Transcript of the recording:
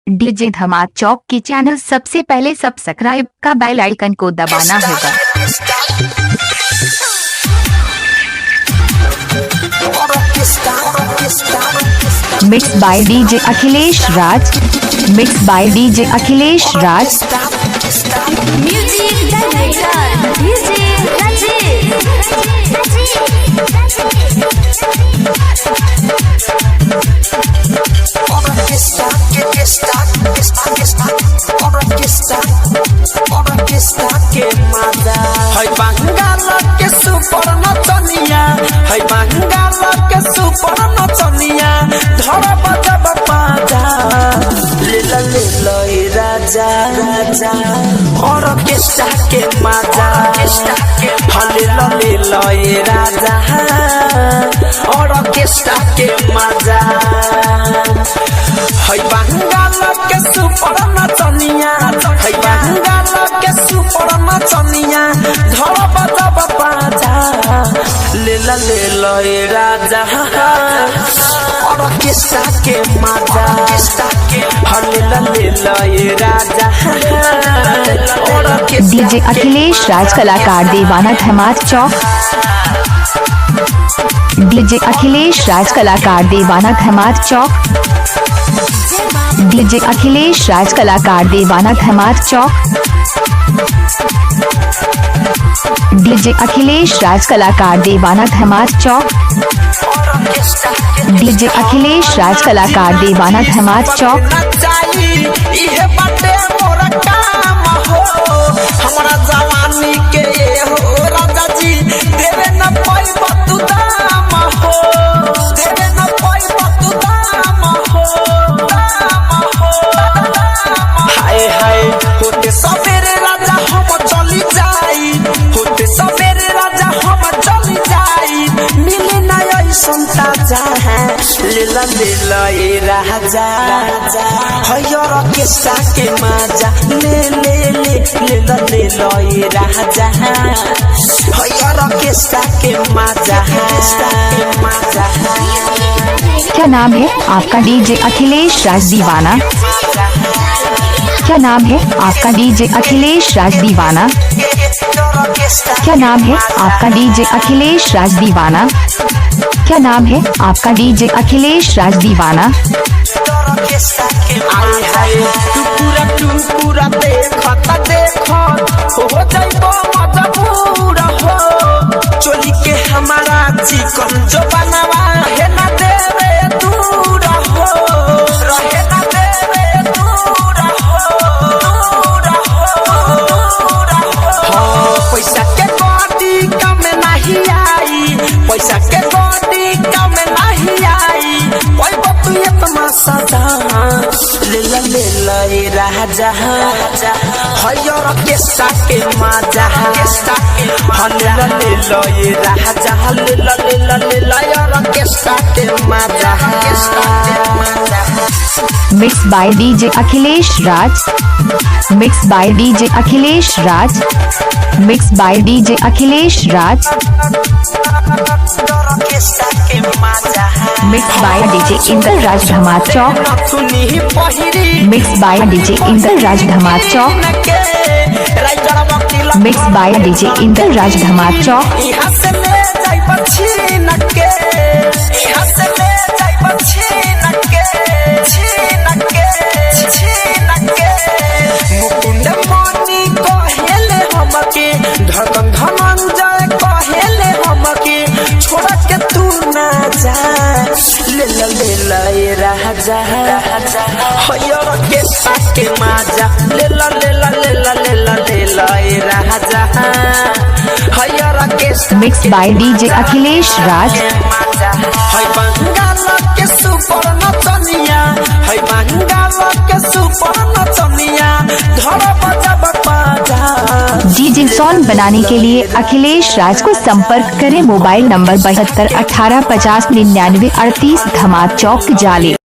DJ धमाक चौक के channel सबसे पहले सब्सक्राइब का बेल आइकन को दबाना होगा। Mix by DJ Akhilesh Raj. Mix by DJ Akhilesh Raj. Music director DJ Raja और ऑर्केस्ट्रा के मजा हले राजा और ऑर्केस्ट्रा के मजा है बंगाल के सुपर नचनिया है बंगाल के सुपर नचनिया धर बजब बाजा ले राजा और ऑर्केस्ट्रा के मजा हले राजा। डीजे अखिलेश राज कलाकार दीवाना धमाक चौक। डीजे अखिलेश राज कलाकार दीवाना धमाक चौक। डीजे अखिलेश राज कलाकार दीवाना धमाक चौक। डीजे अखिलेश राज कलाकार दीवाना धमाक चौक। डीजे अखिलेश राज कलाकार दीवाना धमाक चौक। हमारा जवानी के हो राजा जी देवे न पाई बतू दाम हो देवे न पाई बतू दाम हो हाय हाय होते सवेरे राजा हम चली जाई होते सवेरे राजा हम चली जाई मिले ना ऐसन ताजा है लीला ए राजा हयर के साके मजा ले ए राजा हयर के साके मजा क्या नाम है आपका डीजे अखिलेश राज दीवाना? क्या नाम है आपका डीजे अखिलेश राज दीवाना? क्या नाम है आपका डीजे अखिलेश राज दीवाना? क्या नाम है आपका डीजे अखिलेश राज दीवाना? पूरा देखो हो जाइबो मजबूर हो चोली के हमारा चिकन जो बनवा है ना देवे दूर हो रहे ना देवे दूर हो पैसा के गोदी कम नहीं आई पैसा के गोदी कम नहीं आई कोई बतू ये तमाशा ले राजा हयर के साके मजा हले राजा हयर के साके मजा। Mix by DJ Akhilesh Raj. Mix by DJ Akhilesh Raj. Mix by DJ Akhilesh Raj. Mix by DJ Inder Raj Dhamak Chowk. Mix by DJ Inder Raj Dhamak Chowk. Mix by DJ Inder Raj Dhamak Chowk. Dhadkan Dhananjay कहेले हमके छोड़ के तू ना जा ले राजा हयर के साके मजा ले राजा हयर के मिक्स बाय डीजे अखिलेश राज। है बंगाल के सुपर नचनिया है बंगाल के सुपर नचनिया धर बजब बाजा। डीजे सॉन्ग बनाने के लिए अखिलेश राज को संपर्क करें। मोबाइल नंबर 72 18 50 99 38 धमाक चौक जाले।